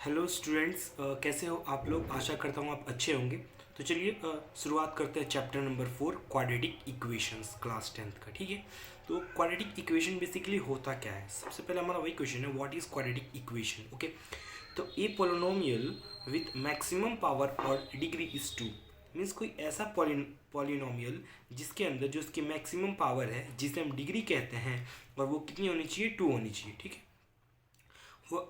Hello students, कैसे हो आप लोग। आशा करता हूँ आप अच्छे होंगे। तो चलिए शुरुआत करते हैं chapter number 4 quadratic equations class 10th का। ठीक है, तो क्वाड्रेटिक इक्वेशन बेसिकली होता क्या है। सबसे पहले हमारा वही क्वेश्चन है, what is quadratic equation. Okay, तो ए पोलिनोमियल विथ मैक्सिमम पावर और डिग्री इज 2 मीन्स कोई ऐसा पॉलिनोमियल जिसके अंदर जो उसकी मैक्सिमम पावर है, जिसे हम डिग्री कहते हैं, और वो कितनी होनी चाहिए, 2 होनी चाहिए। ठीक है, वो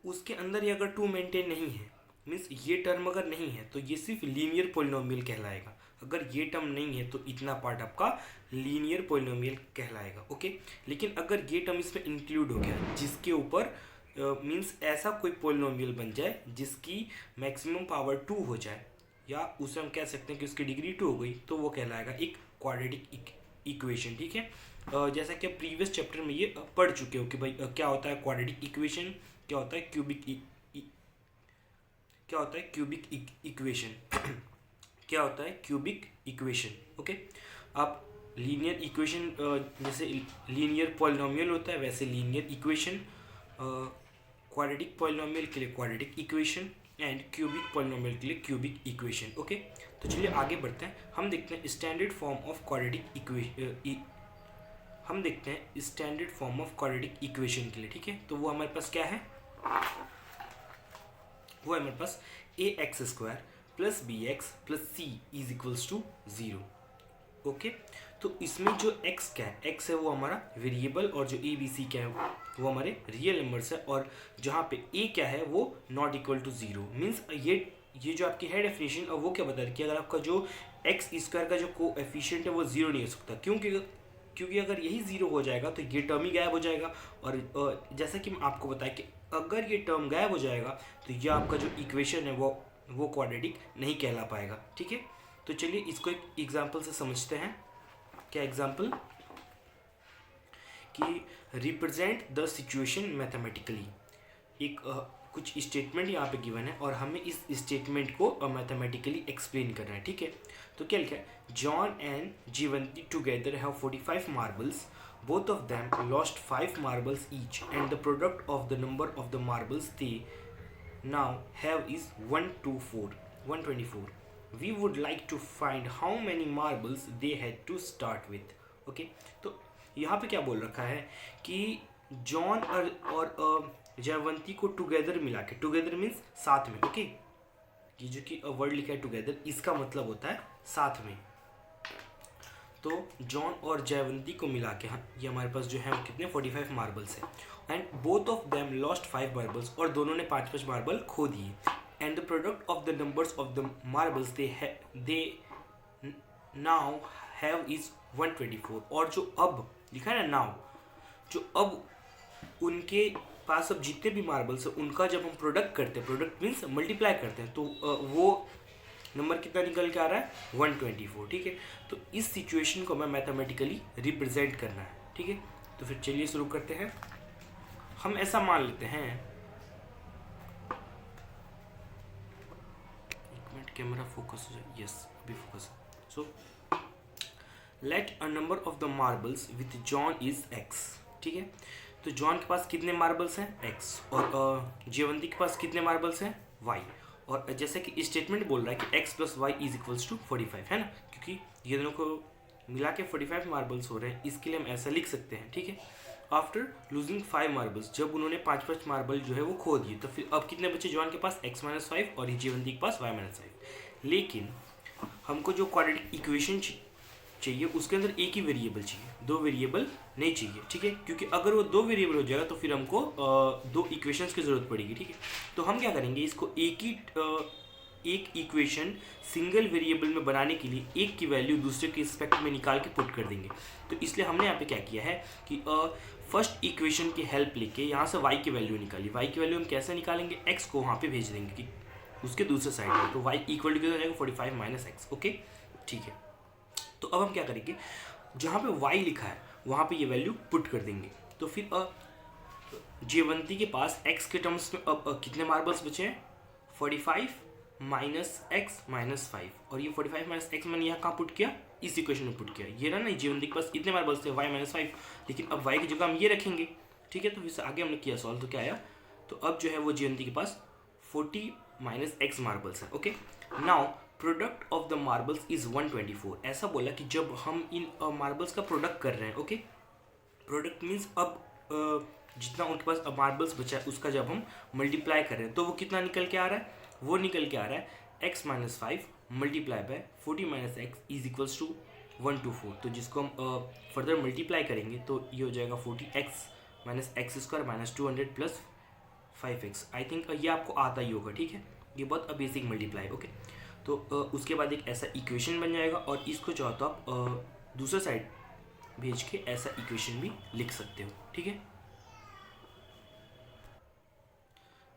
उसके अंदर ही अगर 2 मेंटेन नहीं है, मीन्स ये टर्म अगर नहीं है, तो ये सिर्फ लीनियर पोलिनोमियल कहलाएगा। अगर ये टर्म नहीं है तो इतना पार्ट आपका लीनियर पोलिनोमियल कहलाएगा। ओके, लेकिन अगर ये टर्म इसमें इंक्लूड हो गया, जिसके ऊपर मीन्स ऐसा कोई पोलिनोमियल बन जाए जिसकी मैक्सिमम पावर 2 हो जाए, या उसे हम कह सकते हैं कि उसकी डिग्री 2 हो गई, तो वो कहलाएगा एक क्वाड्रेटिक इक्वेशन। ठीक है, जैसा कि आप प्रीवियस चैप्टर में ये पढ़ चुके हो कि भाई क्या होता है क्वाड्रेटिक इक्वेशन, क्या होता है क्या होता है क्यूबिक इक्वेशन क्या होता है क्यूबिक इक्वेशन। ओके, आप लीनियर इक्वेशन, जैसे लीनियर पॉलिनोमियल होता है वैसे लीनियर इक्वेशन, क्वाड्रेटिक पॉलिनोमियल के लिए quadratic equation, and cubic polynomial के लिए क्यूबिक इक्वेशन। ओके, तो चलिए आगे बढ़ते हैं। हम देखते हैं standard form of quadratic equation के लिए। ठीक है, तो वो हमारे पास क्या है, वो है हमारे पास a x square plus b x plus c is equals to 0। Okay, तो इसमें जो x क्या है, x है वो हमारा वेरिएबल, और जो ए बी सी क्या है वो हमारे रियल नंबर्स है, और जहाँ पे a क्या है वो नॉट इक्वल टू 0। मीन्स ये जो आपकी है डेफिनेशन, और वो क्या बता रही है कि अगर आपका जो एक्स स्क्वायर का जो कोएफिशिएंट है वो 0 नहीं हो सकता, क्योंकि अगर यही 0 हो जाएगा तो ये टर्म ही गायब हो जाएगा। और जैसा कि मैं आपको बताया कि अगर ये टर्म गायब हो जाएगा तो ये आपका जो इक्वेशन है वो क्वाड्रेटिक नहीं कहला पाएगा। ठीक है, तो चलिए इसको एक एग्जांपल से समझते हैं। क्या एग्जांपल, कि रिप्रेजेंट द सिचुएशन मैथमेटिकली। एक कुछ स्टेटमेंट यहाँ पे गिवन है और हमें इस स्टेटमेंट को मैथमेटिकली एक्सप्लेन करना है। ठीक है, तो क्या लिखा है, John and Jeevanti together have 45 marbles, both of them lost 5 marbles each, and the product of the number of the marbles they now have is 124. We would like to find how many marbles they had to start with. Okay, तो यहाँ पे क्या बोल रखा है कि John और जयवंती को टुगेदर मिला के, टुगेदर मीन्स साथ में। ओके, ये जो कि वर्ड लिखा है टुगेदर, इसका मतलब होता है साथ में। तो जॉन और जयवंती को मिला के ये हमारे पास जो है कितने 45 मार्बल्स हैं, and both of them lost 5 marbles, और दोनों ने 5 मार्बल खो दिए। And the product of the numbers of the marbles they now have is 124। और जो अब लिखा है ना नाउ, जो अब उनके पास अब जितने भी मार्बल्स हैं उनका जब हम प्रोडक्ट करते हैं, प्रोडक्ट मीन्स मल्टीप्लाई करते हैं, तो वो नंबर कितना निकल के आ रहा है 124। ठीक है, तो इस सिचुएशन को हमें मैथमेटिकली रिप्रेजेंट करना है। ठीक है, तो फिर चलिए शुरू करते हैं। हम ऐसा मान लेते हैं, एक मिनट कैमरा फोकस हो जाए, यस अभी focus. So let a number of the marbles with John is x। ठीक है, तो जॉन के पास कितने मार्बल्स हैं x, और जयवंती के पास कितने मार्बल्स हैं y। और जैसे कि स्टेटमेंट बोल रहा है कि x plus y is equals to 45 है ना, क्योंकि ये दोनों को मिला के 45 मार्बल्स हो रहे हैं, इसके लिए हम ऐसा लिख सकते हैं। ठीक है, आफ्टर लूजिंग 5 मार्बल्स, जब उन्होंने 5 मार्बल जो है वो खो दिए, तो फिर अब कितने बचे जॉन के पास x-5 और जीवंती के पास y-5। लेकिन हमको जो क्वाड्रेटिक इक्वेशन चाहिए उसके अंदर एक ही वेरिएबल चाहिए, 2 वेरिएबल नहीं चाहिए। ठीक है, क्योंकि अगर वो 2 वेरिएबल हो जाएगा तो फिर हमको 2 इक्वेशंस की जरूरत पड़ेगी। ठीक है, तो हम क्या करेंगे, इसको एक इक्वेशन सिंगल वेरिएबल में बनाने के लिए एक की वैल्यू दूसरे के रिस्पेक्ट में निकाल के पुट कर देंगे। तो इसलिए हमने यहाँ पे क्या किया है कि फर्स्ट इक्वेशन की हेल्प लेके यहाँ से y की वैल्यू निकाली। y की वैल्यू हम कैसे निकालेंगे, x को वहाँ पे भेज देंगे कि उसके दूसरे साइड में, तो y इक्वल टू हो जाएगा 45 माइनस एक्स। ओके, ठीक है, तो अब हम क्या करेंगे, जहाँ पे y लिखा है वहाँ पे ये वैल्यू पुट कर देंगे। तो फिर जयवंती के पास x के टर्म्स में अब कितने मार्बल्स बचे हैं, 45 माइनस एक्स माइनस 5, और ये 45 माइनस एक्स मैंने यहाँ कहाँ पुट किया, इस इक्वेशन में पुट किया। ये ना नहीं, जयवंती के पास इतने मार्बल्स थे y-5, लेकिन अब y की जगह हम ये रखेंगे। ठीक है, तो फिर आगे हमने किया सॉल्व, तो क्या आया तो अब जो है वो जयंती के पास 40 माइनस एक्स मार्बल्स है। Okay, now product of the marbles is 124। ऐसा बोला कि जब हम इन मार्बल्स का प्रोडक्ट कर रहे हैं, ओके, प्रोडक्ट मीन्स अब जितना उनके पास मार्बल्स बचा है उसका जब हम मल्टीप्लाई कर रहे हैं तो वो कितना निकल के आ रहा है, वो निकल के आ रहा है x minus 5 multiply by 40 minus x is equals to 124। तो जिसको हम फर्दर मल्टीप्लाई करेंगे तो ये हो जाएगा 40x minus x square minus 200 plus 5x। I think ये आपको आता ही होगा, ठीक है, ये बहुत बेसिक मल्टीप्लाई। ओके, तो उसके बाद एक ऐसा इक्वेशन बन जाएगा और इसको चाहो तो आप दूसरे साइड भेज के ऐसा इक्वेशन भी लिख सकते हो, ठीक है।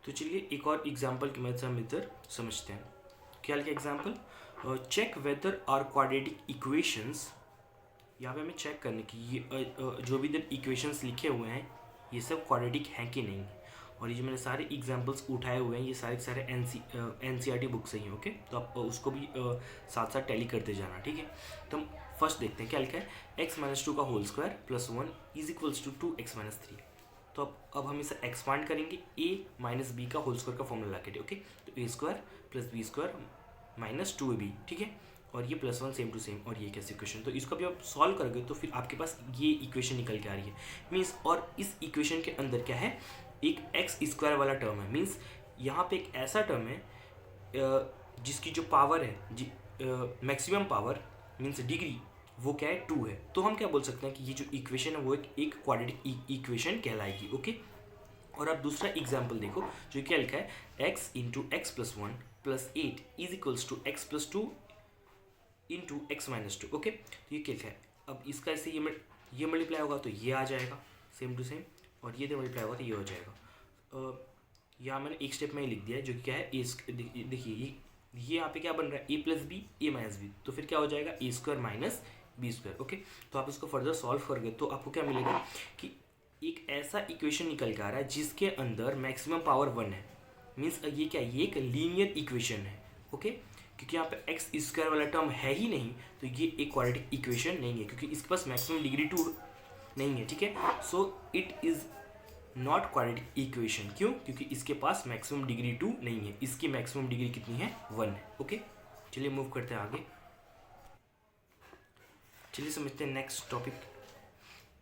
तो चलिए एक और एग्जांपल की मदद से हम इधर समझते हैं। क्या लिखा example, check whether are quadratic equations. यहाँ पे हमें चेक करने की ये जो भी इधर इक्वेशंस लिखे हुए हैं ये सब क्वाड्रेटिक हैं कि नहीं। और ये जो मैंने सारे एग्जांपल्स उठाए हुए हैं ये सारे सारे NCERT बुक से ही। ओके, तो आप उसको भी साथ साथ टैली करते जाना, ठीक है। तो हम फर्स्ट देखते हैं क्या लिखा है, x माइनस 2 का whole square plus 1 is equals to 2x minus 3। तो अब हम इसे एक्सपांड करेंगे a माइनस बी का होल स्क्वायर का फॉर्मूला लगा के। ओके, तो a square plus b square minus 2ab, ठीक है, और ये प्लस 1 सेम टू सेम, और ये कैसे इक्वेशन। तो इसको भी आप सॉल्व करोगे तो फिर आपके पास ये इक्वेशन निकल के आ रही है मीन्स। और इस इक्वेशन के अंदर क्या है, एक एक्स स्क्वायर वाला टर्म है मीन्स यहाँ पे एक ऐसा टर्म है जिसकी जो पावर है मैक्सिमम पावर मीन्स डिग्री वो क्या है 2 है। तो हम क्या बोल सकते हैं कि ये जो इक्वेशन है वो एक क्वाड्रेटिक इक्वेशन कहलाएगी। ओके, और अब दूसरा एग्जाम्पल देखो जो क्या लिखा है, x into x plus 1 plus 8 is equals to x plus 2 into x minus 2। Okay, तो ये क्या लिखा है, अब इसका ऐसे ये मल्टीप्लाई होगा तो ये आ जाएगा सेम टू सेम, और ये मल्टीप्लाई होगा तो ये हो जाएगा। यहाँ मैंने एक स्टेप में ही लिख दिया है जो कि क्या है, देखिए ये यहाँ पे क्या बन रहा है, a plus b a minus b, तो फिर क्या हो जाएगा a square minus b square. Okay, तो आप इसको फर्दर सॉल्व करोगे तो आपको क्या मिलेगा कि एक ऐसा इक्वेशन निकल के आ रहा है जिसके अंदर मैक्सिमम पावर 1 है मीन्स ये क्या है, ये एक लीनियर इक्वेशन है। ओके, क्योंकि यहाँ पे एक्स स्क्वायर वाला टर्म है ही नहीं तो ये एक क्वाड्रेटिक इक्वेशन नहीं है क्योंकि इसके पास मैक्सिमम डिग्री 2 नहीं है, ठीक है। So it is not quadratic equation. क्यों, क्योंकि इसके पास मैक्सिमम डिग्री 2 नहीं है, इसकी मैक्सिमम डिग्री कितनी है 1 है। ओके, चलिए मूव करते हैं आगे। चलिए समझते हैं नेक्स्ट टॉपिक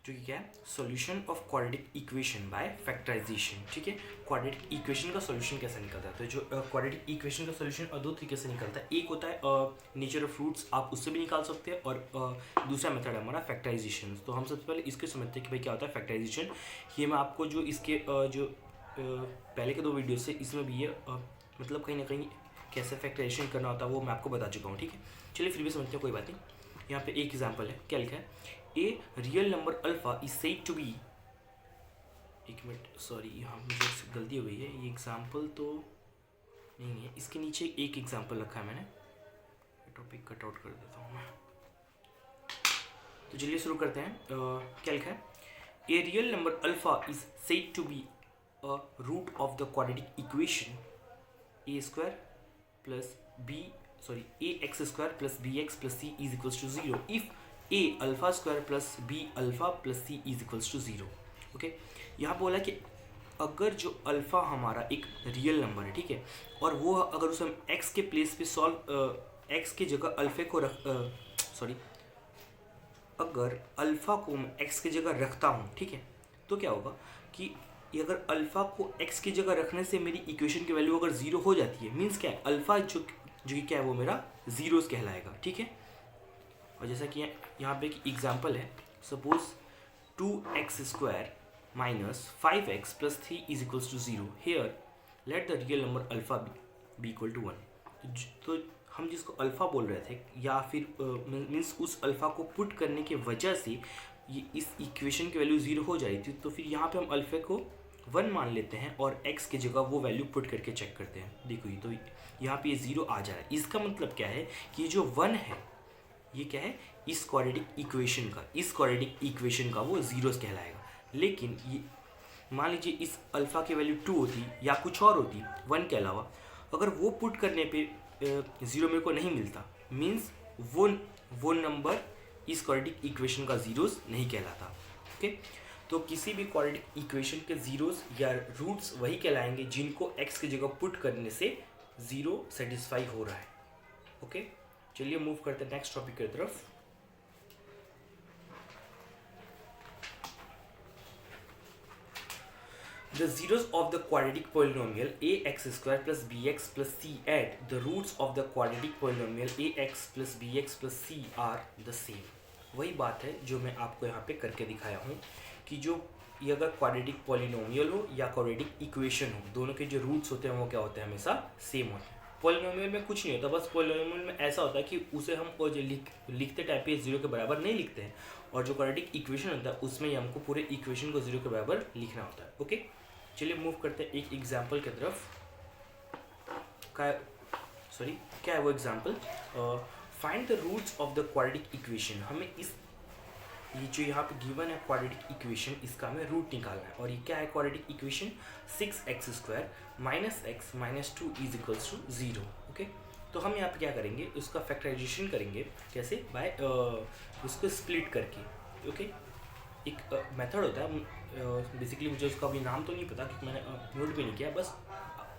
जो कि क्या है, solution of quadratic equation by factorization. ठीक है, क्वाड्रेटिक इक्वेशन का सॉल्यूशन कैसे निकलता है, तो जो क्वाड्रेटिक इक्वेशन का सॉल्यूशन दो तरीके से निकलता है। एक होता है नेचर ऑफ फ्रूट्स, आप उससे भी निकाल सकते हैं, और दूसरा मेथड है हमारा फैक्टराइजेशन। तो हम सबसे पहले इसके समझते हैं कि भाई क्या होता है फैक्टराइजेशन। ये मैं आपको जो इसके जो पहले के 2 वीडियो से इसमें भी ये मतलब कहीं ना कहीं कैसे फैक्टराइजेशन करना होता है वो मैं आपको बता चुका हूँ। ठीक है, चलिए फिर भी समझते हैं, कोई बात नहीं। यहाँ पे एक एग्जांपल है, क्या लिखा है, a real number alpha is said to be, एक मिनट सॉरी यहाँ मुझे गलती हो गई है, ये एग्जांपल तो नहीं है, इसके नीचे एक एग्जांपल रखा है मैंने, टॉपिक कट आउट कर देता हूँ मैं। तो चलिए शुरू करते हैं। क्या लिखा है, a real number alpha is said to be a root of the quadratic equation a square plus b a x square plus b x plus c is equals to 0 if a alpha square plus b alpha plus c is equals to 0। Okay, यहाँ बोला कि अगर जो alpha हमारा एक real number है, ठीक है, और वो अगर उसे हम एक्स के प्लेस पे सॉल्व, एक्स की जगह अल्फे को अगर अल्फा को मैं एक्स की जगह रखता हूँ, ठीक है, तो क्या होगा कि अगर अल्फा को एक्स की जगह रखने से मेरी इक्वेशन की वैल्यू अगर 0 हो जाती है, मीन्स क्या है, अल्फा जो कि क्या है वो मेरा जीरोस कहलाएगा। ठीक है, और जैसा कि यहाँ पे एक एग्जांपल है, suppose 2x square minus 5x plus 3 is equals to 0 here let the real number alpha be equal to 1। तो हम जिसको अल्फा बोल रहे थे, या फिर मीन्स उस अल्फा को पुट करने की वजह से ये इस इक्वेशन की वैल्यू 0 हो जाती है, तो फिर यहाँ पे हम अल्फा को 1 मान लेते हैं और x की जगह वो वैल्यू पुट करके चेक करते हैं। देखो ये तो यहाँ पे ये 0 आ जा रहा है, इसका मतलब क्या है कि ये जो 1 है ये क्या है, इस क्वाड्रेटिक इक्वेशन का वो जीरोस कहलाएगा। लेकिन ये मान लीजिए इस अल्फा की वैल्यू 2 होती या कुछ और होती 1 के अलावा, अगर वो पुट करने पे 0 मेरे को नहीं मिलता, मीन्स वो नंबर इस क्वाड्रेटिक इक्वेशन का जीरोस नहीं कहलाता। ओके, तो किसी भी क्वाड्रेटिक इक्वेशन के जीरोस या रूट्स वही कहलाएंगे जिनको x की जगह पुट करने से जीरो सेटिस्फाई हो रहा है। ओके, चलिए मूव करते हैं नेक्स्ट टॉपिक की तरफ। The zeros of the quadratic polynomial ax square plus bx plus c at the roots of the quadratic polynomial ax plus bx plus c are the same। वही बात है जो मैं आपको यहाँ पे करके दिखाया हूँ कि जो ये अगर क्वाड्रेटिक पॉलिनोमियल हो या क्वाड्रेटिक इक्वेशन हो, दोनों के जो रूट्स होते हैं वो क्या होते हैं, हमेशा सेम होते हैं। पॉलिनोमियल में कुछ नहीं होता, बस पॉलिनोमियल में ऐसा होता है कि उसे हम लिखते टाइप पे जीरो के बराबर नहीं लिखते हैं, और जो क्वाड्रेटिक इक्वेशन होता है उसमें हमको पूरे इक्वेशन को जीरो के बराबर लिखना होता है। ओके, चलिए मूव करते हैं एक एग्जाम्पल की तरफ। क्या है वो example? Find the roots of the quadratic equation. हमें ये जो यहाँ पे गिवन है क्वाड्रेटिक इक्वेशन, इसका हमें रूट निकालना है। और ये क्या है quadratic equation? 6x² minus x minus 2 is equals to 0। Okay, तो हम यहाँ पे क्या करेंगे, उसका फैक्टराइजेशन करेंगे। कैसे? बाय उसको स्प्लिट करके। ओके, एक मेथड होता है, बेसिकली मुझे उसका अभी नाम तो नहीं पता क्योंकि मैंने नोट भी नहीं किया, बस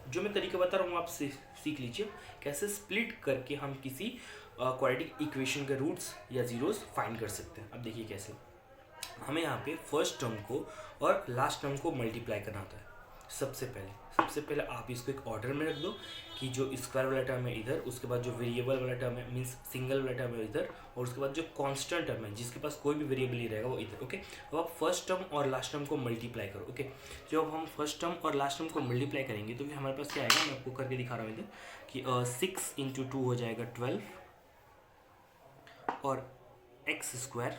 जो मैं तरीका बता रहा हूँ आप सीख लीजिए कैसे स्प्लिट करके हम किसी क्वाड्रेटिक इक्वेशन के रूट्स या जीरोस फाइंड कर सकते हैं। अब देखिए कैसे। हमें यहाँ पे फर्स्ट टर्म को और लास्ट टर्म को मल्टीप्लाई करना होता है। सबसे पहले आप इसको एक ऑर्डर में रख दो कि जो स्क्वायर वाला टर्म है इधर, उसके बाद जो वेरिएबल वाला टर्म है मीन्स सिंगल वाला टर्म है इधर, और उसके बाद जो कांस्टेंट टर्म है जिसके पास कोई भी वेरिएबल नहीं रहेगा वो इधर। ओके, अब आप फर्स्ट टर्म और लास्ट टर्म को मल्टीप्लाई करो। ओके, जब हम फर्स्ट टर्म और लास्ट टर्म को मल्टीप्लाई करेंगे तो फिर हमारे पास क्या आएगा, मैं आपको करके दिखा रहा हूँ इधर कि 6 × 2 हो जाएगा 12, और x²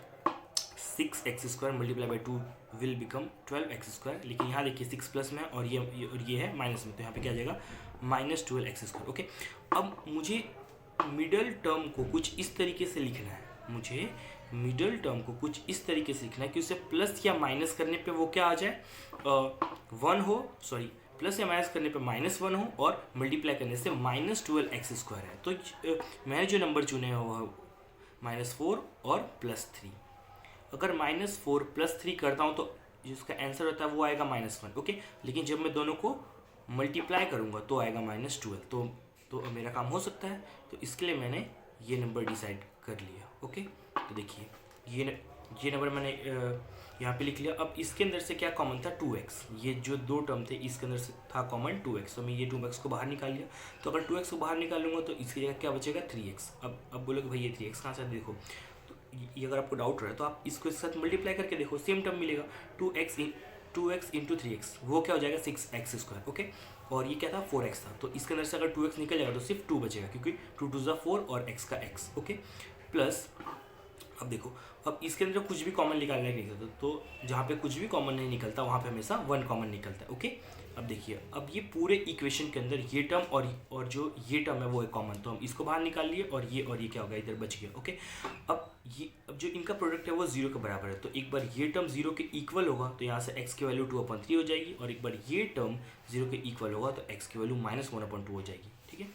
6x² multiply by 2 will become 12x²। लेकिन यहाँ देखिए 6 प्लस में है और ये है माइनस में, तो यहाँ पे क्या आ जाएगा -12x²। ओके, अब मुझे मिडल टर्म को कुछ इस तरीके से लिखना है, कि उसे प्लस या माइनस करने पे वो क्या आ जाए, 1 हो, सॉरी प्लस या माइनस करने पे -1 हो, और मल्टीप्लाई करने से -12x² है। तो मैंने जो नंबर चुने हैं वो -4 और +3। अगर -4 + 3 करता हूँ तो जिसका आंसर होता है वो आएगा -1। ओके, लेकिन जब मैं दोनों को मल्टीप्लाई करूँगा तो आएगा -12। तो मेरा काम हो सकता है, तो इसके लिए मैंने ये नंबर डिसाइड कर लिया। ओके, तो देखिए ये नंबर मैंने यहाँ पे लिख लिया। अब इसके अंदर से क्या कॉमन था, 2x। ये जो दो टर्म थे इसके अंदर से था कॉमन 2x, तो मैं ये 2x को बाहर निकाल लिया। तो अगर 2x को बाहर निकालूंगा तो इसकी जगह क्या बचेगा, 3x। अब बोलोगे भाई ये 3x कहाँ से, देखो ये अगर आपको डाउट रहा है तो आप इसको इसके साथ मल्टीप्लाई करके देखो, सेम टर्म मिलेगा। 2x × 3x वो क्या हो जाएगा, 6x²। ओके, और ये क्या था, 4x था। तो इसके अंदर से अगर 2x निकल जाएगा तो सिर्फ 2 बचेगा, क्योंकि 2 × 2 = 4 और x का x। ओके, प्लस अब देखो, अब इसके अंदर कुछ भी कॉमन निकालने नहीं निकलता, तो जहाँ पे कुछ भी कॉमन नहीं निकलता वहाँ पे हमेशा 1 कॉमन निकलता है। ओके, अब देखिए, अब ये पूरे इक्वेशन के अंदर ये टर्म और जो ये टर्म है वो है कॉमन, तो हम इसको बाहर निकाल लिए, और ये क्या होगा, इधर बच गया। ओके, अब जो इनका प्रोडक्ट है वो 0 के बराबर है, तो एक बार ये टर्म 0 के इक्वल होगा तो यहाँ से x की वैल्यू 2/3 हो जाएगी, और एक बार ये टर्म 0 के इक्वल होगा तो x की वैल्यू -1/2 हो जाएगी। ठीक है,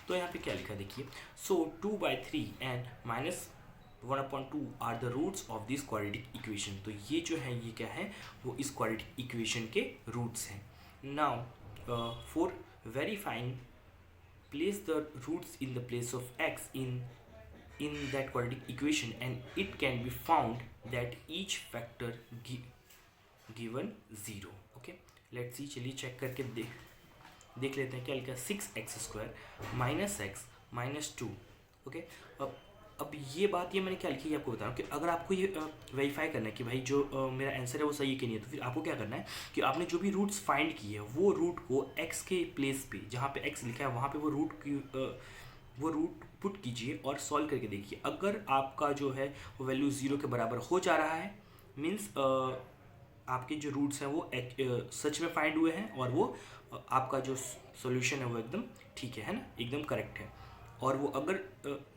तो यहाँ पे क्या लिखा देखिए, so 2/3 and -1/2 are the roots of this quadratic equation. तो ये जो है ये क्या है, वो इस क्वाड्रेटिक इक्वेशन के रूट्स हैं। Now for verifying, place the roots in the place of x in that quadratic equation and it can be found that each factor given 0. Okay, let's see, चलिए चेक करके देख लेते हैं क्या लिखा है, 6x² minus x minus 2। Okay, अब ये बात ये मैंने क्या लिखी है आपको बता रहा हूँ कि अगर आपको ये वेरीफाई करना है कि भाई जो मेरा आंसर है वो सही है कि नहीं है, तो फिर आपको क्या करना है कि आपने जो भी रूट्स फाइंड किए हैं वो रूट को x के प्लेस पे, जहाँ पे x लिखा है वहाँ पे वो रूट पुट कीजिए और सॉल्व करके देखिए। अगर आपका जो है वो वैल्यू 0 के बराबर हो जा रहा है, मीन्स आपके जो रूट्स हैं वो सच में फाइंड हुए हैं, और वो आपका जो सॉल्यूशन है वो एकदम ठीक है ना, एकदम करेक्ट है। और वो अगर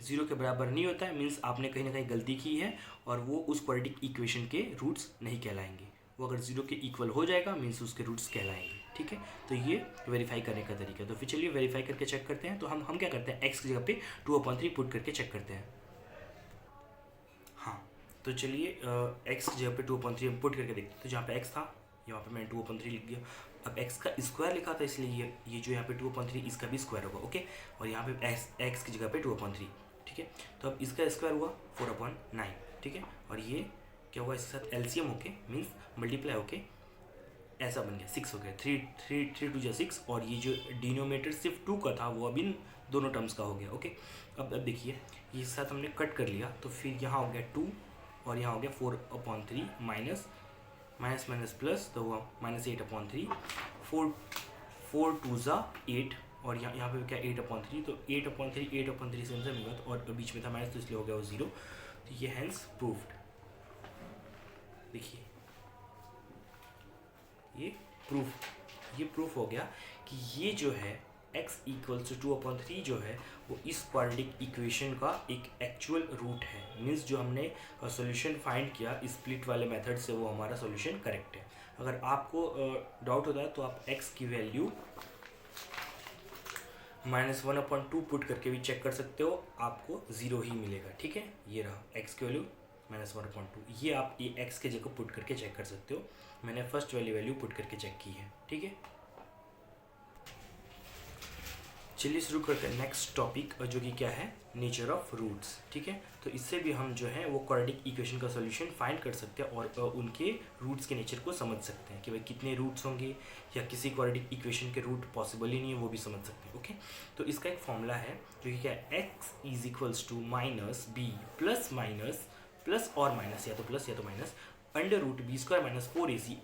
0 के बराबर नहीं होता है, मीन्स आपने कहीं ना कहीं गलती की है, और वो उस क्वाड्रेटिक इक्वेशन के रूट्स नहीं कहलाएंगे। वो अगर 0 के इक्वल हो जाएगा मीन्स उसके रूट्स कहलाएंगे। ठीक है, तो ये वेरीफाई करने का तरीका है। तो फिर चलिए वेरीफाई करके चेक करते हैं। तो हम क्या करते हैं, x की जगह पे 2/3 पुट करके चेक करते हैं। हाँ, तो चलिए एक्स की जगह पे 2/3 हम पुट करके देखते हैं। तो जहाँ पे एक्स था यहाँ पे मैंने 2/3 लिख दिया। अब एक्स का स्क्वायर लिखा था इसलिए ये जो यहाँ पे 2/3 इसका भी स्क्वायर होगा। ओके, और यहाँ पे एक्स की जगह पे 2/3, ठीक है। तो अब इसका स्क्वायर हुआ 4/9, ठीक है। और ये क्या हुआ, इसके साथ एलसीएम होके मीन्स मल्टीप्लाई होके ऐसा बन गया 6 हो गया। 3 2 6। और ये जो डिनोमिनेटर सिर्फ 2 का था वो अब इन दोनों टर्म्स का हो गया। ओके, अब देखिए ये साथ हमने कट कर लिया तो फिर यहाँ हो गया 2 और यहाँ हो गया 4/3 माइनस माइनस माइनस प्लस तो हुआ -8/3। 4 2 8 और यहाँ पे क्या 8/3, तो 8/3 से मिला तो और बीच में था माइनस तो इसलिए हो गया वो 0। तो ये हैंस प्रूफ्ड। देखिए ये प्रूफ हो गया कि ये जो है x = 2/3 जो है वो इस क्वाड्रेटिक इक्वेशन का एक एक्चुअल रूट है। मीन्स जो हमने सॉल्यूशन फाइंड किया स्प्लिट वाले मेथड से वो हमारा सॉल्यूशन करेक्ट है। अगर आपको डाउट होता है तो आप x की वैल्यू -1/2 पुट करके भी चेक कर सकते हो, आपको 0 ही मिलेगा। ठीक है, ये रहा x की वैल्यू -1/2। ये आप ये x के जगह पुट करके चेक कर सकते हो। मैंने फर्स्ट वाली वैल्यू पुट करके चेक की है। ठीक है, चलिए शुरू करते हैं नेक्स्ट टॉपिक जो कि क्या है, नेचर ऑफ रूट्स। ठीक है, तो इससे भी हम जो है वो क्वाड्रेटिक इक्वेशन का सॉल्यूशन फाइंड कर सकते हैं और उनके रूट्स के नेचर को समझ सकते हैं कि भाई कितने रूट्स होंगे या किसी क्वाड्रेटिक इक्वेशन के रूट पॉसिबल ही नहीं है वो भी समझ सकते हैं। ओके, तो इसका एक फॉर्मूला है जो कि क्या है, x = -b plus minus plus और माइनस या तो प्लस या तो minus √b² - 4ac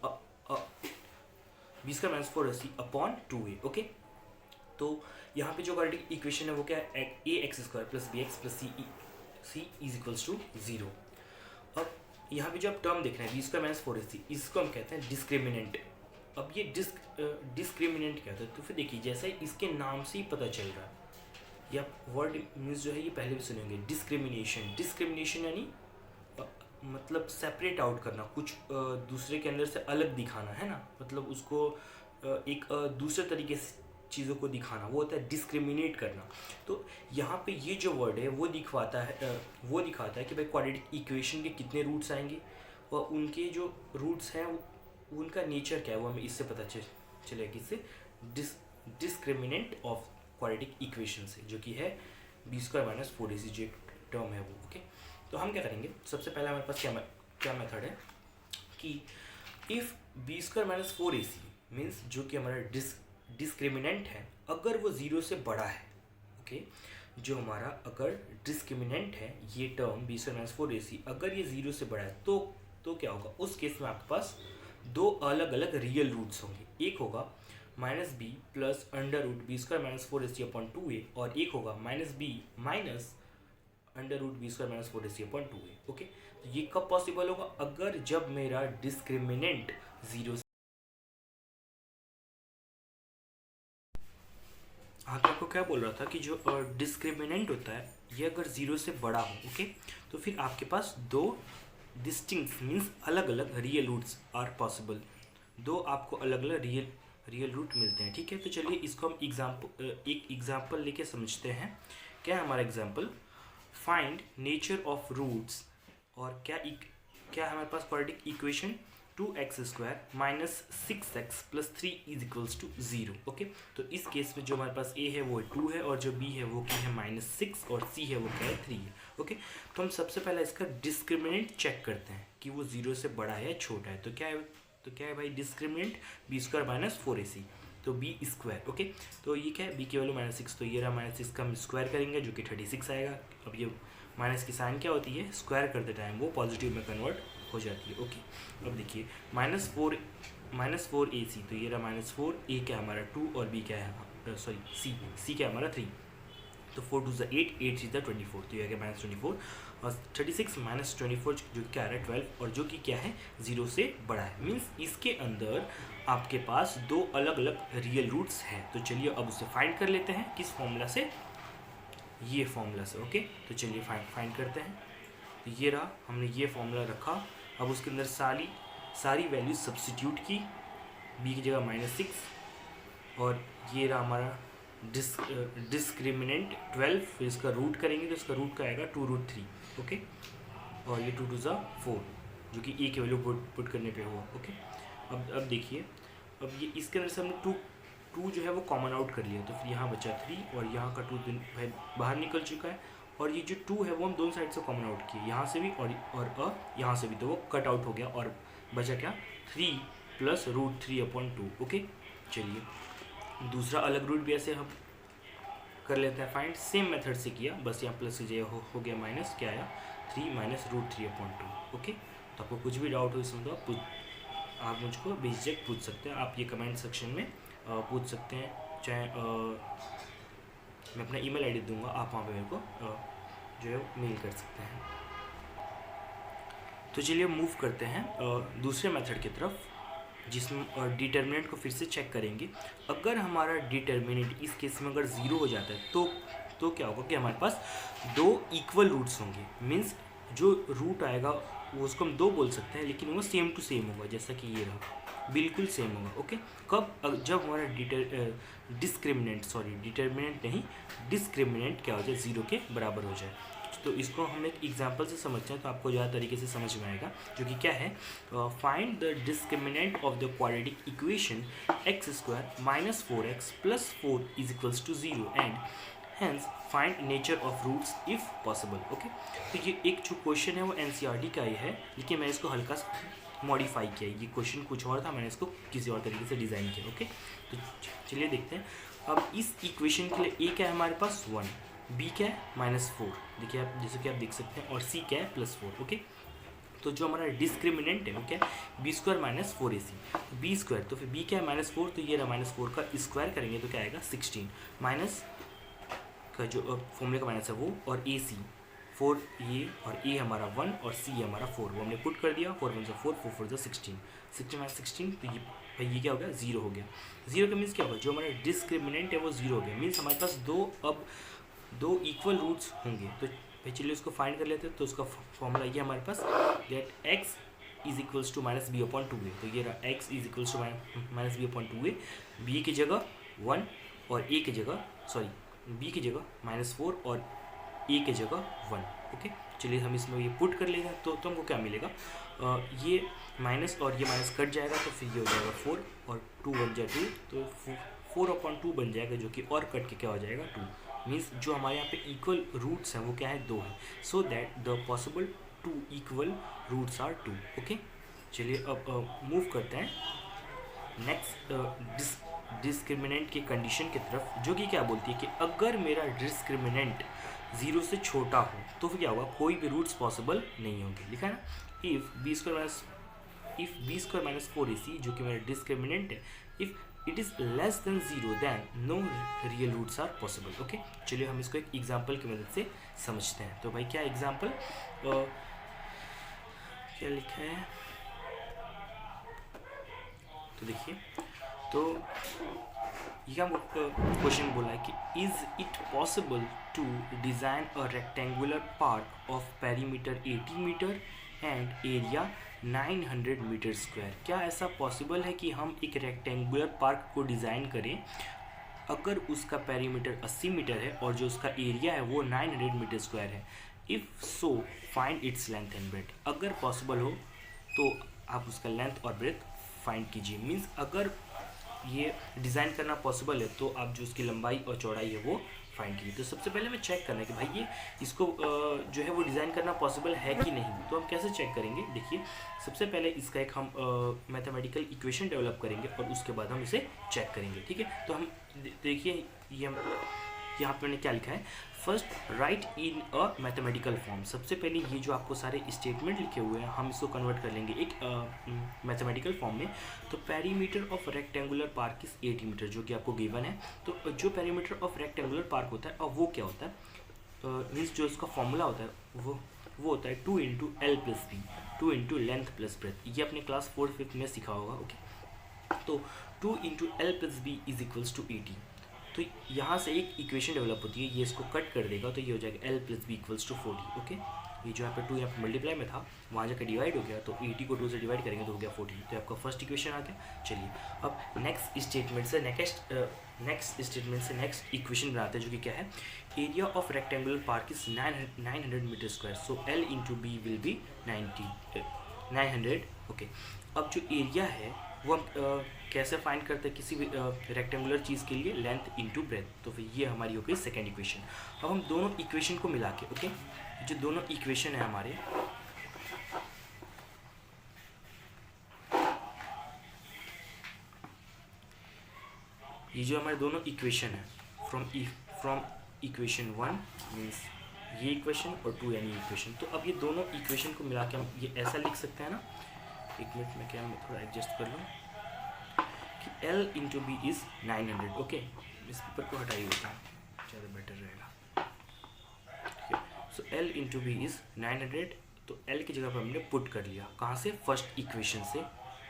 b² - 4ac upon 2a। Okay, तो यहाँ पे जो क्वाड्रेटिक इक्वेशन है वो क्या है, ax² + bx + c = 0। अब यहाँ पे जो आप टर्म देख रहे हैं b² - 4ac, इसको हम कहते हैं डिस्क्रिमिनेंट। अब ये डिस्क्रिमिनेंट क्या होता है, तो फिर देखिए जैसे इसके नाम से ही पता चल रहा है, या वर्ड मीन्स जो है ये पहले भी सुनेंगे, डिस्क्रिमिनेशन यानी मतलब सेपरेट आउट करना, कुछ दूसरे के अंदर से अलग दिखाना है ना, मतलब उसको एक दूसरे तरीके से चीज़ों को दिखाना, वो होता है डिस्क्रिमिनेट करना। तो यहाँ पे ये जो वर्ड है वो दिखाता है कि भाई क्वाड्रेटिक इक्वेशन के कितने रूट्स आएंगे और उनके जो रूट्स हैं उनका नेचर क्या है, वो हमें इससे पता चलेगा, इससे डिस्क्रिमिनेंट ऑफ क्वाड्रेटिक इक्वेशन से, जो कि है b² - 4ac जो टर्म है वो। ओके, तो हम क्या करेंगे, सबसे पहले हमारे पास क्या मेथड है कि इफ़ b² - 4ac मीन्स जो कि हमारा डिस्क्रिमिनेंट है अगर वो 0 से बड़ा है। ओके, जो हमारा अगर डिस्क्रिमिनेंट है ये टर्म b² - 4ac अगर ये 0 से बड़ा है तो क्या होगा, उस केस में आपके पास दो अलग अलग रियल रूट्स होंगे। एक होगा -b plus √b² - 4ac upon 2a और एक होगा -b minus √b² - 4ac upon 2a। Okay, तो ये कब पॉसिबल होगा, अगर जब मेरा डिस्क्रिमिनेंट 0 से, आपको क्या बोल रहा था कि जो डिस्क्रिमिनेंट होता है ये अगर 0 से बड़ा हो, ओके, तो फिर आपके पास दो डिस्टिंक्ट मीन्स अलग अलग रियल रूट्स आर पॉसिबल। दो आपको अलग अलग रियल रूट मिलते हैं। ठीक है, तो चलिए इसको हम एक एग्जाम्पल लेके समझते हैं। क्या है हमारा example, find nature of roots, और क्या हमारे पास quadratic equation 2x² - 6x + 3 = 0। Okay, तो इस केस में जो हमारे पास a है वो 2 है और जो b है वो क्या है -6 और c है वो क्या है 3 है। ओके, तो हम सबसे पहले इसका डिस्क्रिमिनेंट चेक करते हैं कि वो 0 से बड़ा है या छोटा है। तो क्या है भाई डिस्क्रिमिनेंट b² - 4ac, तो b²। ओके, तो ये क्या है, b की वैल्यू -6, तो ये रहा -6 का हम स्क्वायर करेंगे जो कि 36 आएगा। अब ये माइनस की साइन क्या होती है, स्क्वायर करते टाइम वो पॉजिटिव में कन्वर्ट हो जाती है। ओके, अब देखिए -4ac, तो ये रहा -4, a क्या है हमारा 2 और b क्या है c क्या है हमारा 3, तो 4 2 8, 8 3 24, तो ये आ गया -24 और 36 - 24 जो क्या है 12 और जो कि क्या है 0 से बड़ा है। मीन्स इसके अंदर आपके पास दो अलग अलग रियल रूट्स हैं। तो चलिए अब उसे फाइंड कर लेते हैं, किस फॉर्मूला से, ये फॉर्मूला से। ओके, तो चलिए फाइंड करते हैं। तो ये रहा, हमने ये फॉर्मूला रखा, अब उसके अंदर सारी वैल्यूज सब्स्टिट्यूट की, b की जगह -6 और ये रहा हमारा डिस्क्रिमिनेंट 12, फिर इसका रूट करेंगे तो इसका रूट का आएगा 2√3। ओके, और ये 2 2 ज़ा 4, जो कि ए की वैल्यू पुट करने पे हुआ। ओके, अब देखिए, अब ये इसके अंदर से हमने टू जो है वो कॉमन आउट कर लिया, तो फिर यहाँ बचा 3 और यहाँ का 2 बाहर निकल चुका है, और ये जो 2 है वो हम दोनों साइड से कॉमन आउट किए, यहाँ से भी और यहाँ से भी, तो वो कट आउट हो गया और बचा क्या 3 प्लस √3/2। ओके, चलिए दूसरा अलग रूट भी ऐसे हम कर लेते हैं फाइंड, सेम मेथड से किया, बस यहाँ प्लस से हो गया माइनस, क्या आया 3 माइनस √3/2। ओके, तो आपको कुछ भी डाउट हो इसमें तो आप मुझको बेझिझक पूछ सकते हैं, आप ये कमेंट सेक्शन में पूछ सकते हैं, चाहे मैं अपना ईमेल आईडी दूंगा, आप वहाँ पे मेरे को जो है मेल कर सकते हैं। तो चलिए मूव करते हैं दूसरे मेथड की तरफ, जिसमें डिटर्मिनेंट को फिर से चेक करेंगे। अगर हमारा डिटर्मिनेंट इस केस में अगर 0 हो जाता है तो क्या होगा कि हमारे पास 2 इक्वल रूट्स होंगे, मीन्स जो रूट आएगा वो उसको हम 2 बोल सकते हैं, लेकिन वो सेम टू सेम होगा, जैसा कि ये रहा, बिल्कुल सेम होगा। ओके, कब जब हमारा डिस्क्रिमिनेंट क्या हो जाए 0 के बराबर हो जाए। तो इसको हम एक एग्जांपल से समझते हैं तो आपको ज़्यादा तरीके से समझ में आएगा, जो कि क्या है, find the discriminant of the quadratic equation x² - 4x + 4 = 0 and hence find nature of roots if possible. Okay, तो ये एक जो क्वेश्चन है वो एनसीईआरटी का ही है, लेकिन मैं इसको हल्का सा मॉडिफाई किया, ये क्वेश्चन कुछ और था, मैंने इसको किसी और तरीके से डिज़ाइन किया। ओके, तो चलिए देखते हैं। अब इस इक्वेशन के लिए ए क्या है हमारे पास 1, बी क्या है -4, देखिए आप जैसे कि आप देख सकते हैं, और सी क्या है +4। ओके, तो जो हमारा डिस्क्रिमिनेंट है वो क्या है b² - 4ac, b², तो फिर b क्या है -4, तो ये रहा -4 का स्क्वायर करेंगे तो क्या आएगा 16, माइनस का जो फॉर्मूले का माइनस है वो, और ac 4 ये, और a हमारा 1 और c हमारा 4, वो हमने पुट कर दिया, 4 1 4 4 4 16, 16 - 16, तो ये क्या हो गया 0 हो गया। 0 का मीन्स क्या होगा, जो हमारा डिस्क्रिमिनेंट है वो 0 हो गया, मीन्स हमारे पास दो इक्वल रूट्स होंगे। तो भाई चलिए उसको फाइंड कर लेते हैं। तो उसका फॉर्मूला ये हमारे पास, दैट x = -b/2a, तो ये रहा x = -b/2a, b की जगह 1 और a की जगह b की जगह -4 और a की जगह 1। ओके, चलिए हम इसमें ये पुट कर लेंगे, तो हमको क्या मिलेगा, ये माइनस और ये माइनस कट जाएगा, तो फिर ये हो जाएगा 4 और 2 बन जाए 2, तो 4/2 बन जाएगा, जो कि और कट के क्या हो जाएगा 2, मीन्स जो हमारे यहाँ पे इक्वल रूट्स हैं वो क्या है 2 है, so that the possible 2 equal roots are 2। Okay, चलिए अब मूव करते हैं नेक्स्ट डिस्क्रिमिनेंट के कंडीशन की तरफ, जो कि क्या बोलती है कि अगर मेरा डिस्क्रिमिनेंट 0 से छोटा हो तो फिर क्या होगा, कोई भी रूट्स पॉसिबल नहीं होंगे। लिखा है ना, इफ़ b² - 4ac, जो कि मेरा डिस्क्रिमिनेंट है, if it is less than 0 then no real roots are possible। Okay, चलिए हम इसको एक एग्जांपल की मदद से समझते हैं। तो भाई क्या एग्जांपल, क्या लिखा है, तो देखिए, तो ये क्वेश्चन बोला है कि is it possible to design a rectangular park of perimeter 80 meter and area 900 meter square. क्या ऐसा पॉसिबल है कि हम एक रेक्टेंगुलर पार्क को डिज़ाइन करें अगर उसका पेरीमीटर 80 मीटर है और जो उसका एरिया है वो 900 मीटर स्क्वायर है। If so find its length and breadth. अगर पॉसिबल हो तो आप उसका लेंथ और ब्रेथ फाइंड कीजिए। मीन्स अगर ये डिज़ाइन करना पॉसिबल है तो आप जो उसकी लंबाई और चौड़ाई है वो फाइंड कीजिए। तो सबसे पहले हमें चेक करना है कि भाई ये इसको जो है वो डिज़ाइन करना पॉसिबल है कि नहीं। तो हम कैसे चेक करेंगे, देखिए सबसे पहले इसका एक हम मैथमेटिकल इक्वेशन डेवलप करेंगे और उसके बाद हम इसे चेक करेंगे। ठीक है, तो हम देखिए ये यहाँ पे मैंने क्या लिखा है, first right in a mathematical form. सबसे पहले ये जो आपको सारे स्टेटमेंट लिखे हुए हैं हम इसको कन्वर्ट कर लेंगे एक मैथमेटिकल फॉर्म में। तो perimeter of rectangular park is 80 meter, जो कि आपको गिवन है। तो जो पेरीमीटर ऑफ रेक्टेंगुलर पार्क होता है और वो क्या होता है, मीन्स जो इसका फॉर्मूला होता है वो होता है 2 × L + B, 2 × लेंथ + ब्रेथ। ये अपने क्लास 4th-5th में सीखा होगा। ओके, तो 2 × L + B = 80। तो यहाँ से एक इक्वेशन डेवलप होती है, ये इसको कट कर देगा तो ये हो जाएगा L + B = 40। ओके, ये जो यहाँ पे 2 यहाँ पे मल्टीप्लाई में था, वहाँ जाकर डिवाइड हो गया, तो 80 को 2 से डिवाइड करेंगे तो हो गया 14। तो आपका फर्स्ट इक्वेशन आ गया। चलिए अब नेक्स्ट स्टेटमेंट से नेक्स्ट इक्वेशन बनाते हैं, जो कि क्या है, area of rectangular park is 900 meter square, so L into b will be 900। Okay, अब जो एरिया है वो हम कैसे फाइंड करते हैं किसी भी रेक्टेंगुलर चीज़ के लिए, लेंथ इंटू ब्रेथ। तो फिर ये हमारी हो गई सेकेंड इक्वेशन। अब हम दोनों इक्वेशन को मिला के, ओके, जो दोनों इक्वेशन है हमारे, ये जो हमारे दोनों इक्वेशन है फ्रॉम इक्वेशन 1 मीन्स ये इक्वेशन और 2 यानी इक्वेशन, तो अब ये दोनों इक्वेशन को मिला के हम ये ऐसा लिख सकते हैं ना, एक मिनट में क्या मैं थोड़ा एडजस्ट कर लूँ कि L into b is 900। Okay, इस पेपर को हटाइए, होता है ज़्यादा बेटर रहेगा। ठीक है, so L into b is 900, तो L की जगह पर हमने पुट कर लिया, कहाँ से, फर्स्ट इक्वेशन से।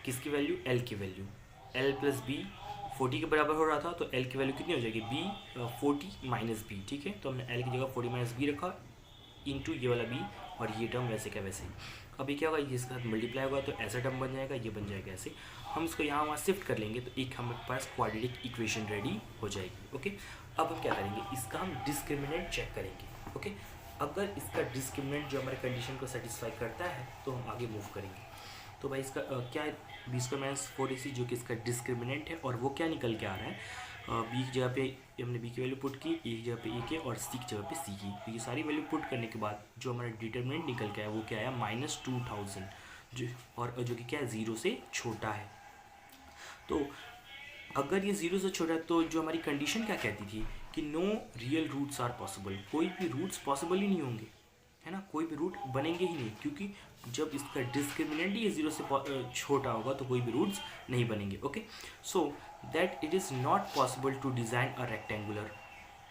किसकी वैल्यू, L की वैल्यू, L प्लस बी 40 के बराबर हो रहा था, तो L की वैल्यू कितनी हो जाएगी, B 40 माइनस बी। ठीक है, तो हमने L की जगह 40 माइनस बी रखा, इंटू ये वाला बी, और ये टर्म वैसे क्या वैसे ही। अभी क्या होगा, ये इसके साथ मल्टीप्लाई होगा तो ऐसा टर्म बन जाएगा, ये बन जाएगा ऐसे। हम इसको यहाँ वहाँ शिफ्ट कर लेंगे तो एक हमारे पास क्वाड्रेटिक इक्वेशन रेडी हो जाएगी। ओके, अब हम क्या करेंगे, इसका हम डिस्क्रिमिनेंट चेक करेंगे। ओके, अगर इसका डिस्क्रिमिनेंट जो हमारे कंडीशन को सेटिस्फाई करता है तो हम आगे मूव करेंगे। तो भाई इसका क्या है, बी स्क्वायर माइनस 4ac जो कि इसका डिस्क्रिमिनेंट है, और वो क्या निकल के आ रहा है, बी की जगह पे हमने बी की वैल्यू पुट की, ए की जगह पे ए के, और सी की जगह पे सी की। तो ये सारी वैल्यू पुट करने के बाद जो हमारा डिटर्मिनेंट निकल के आया वो क्या आया, -2000, जो और जो कि क्या है, 0 से छोटा है। तो अगर ये 0 से छोटा है तो जो हमारी कंडीशन क्या कहती थी कि no real roots are possible, कोई भी रूट्स पॉसिबल ही नहीं होंगे, है ना, कोई भी रूट बनेंगे ही नहीं, क्योंकि जब इसका डिस्क्रिमिनेंट ही 0 से छोटा होगा तो कोई भी रूट्स नहीं बनेंगे। Okay, so that it is not possible to design a rectangular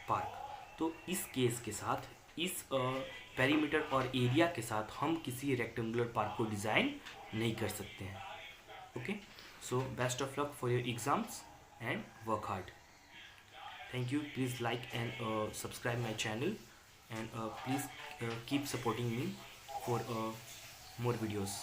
park. तो इस केस के साथ, इस पेरीमीटर और एरिया के साथ हम किसी रेक्टेंगुलर पार्क को डिज़ाइन नहीं कर सकते हैं। Okay, so best of luck for your exams and work hard. Thank you. Please like and subscribe my channel, and please keep supporting me for more videos.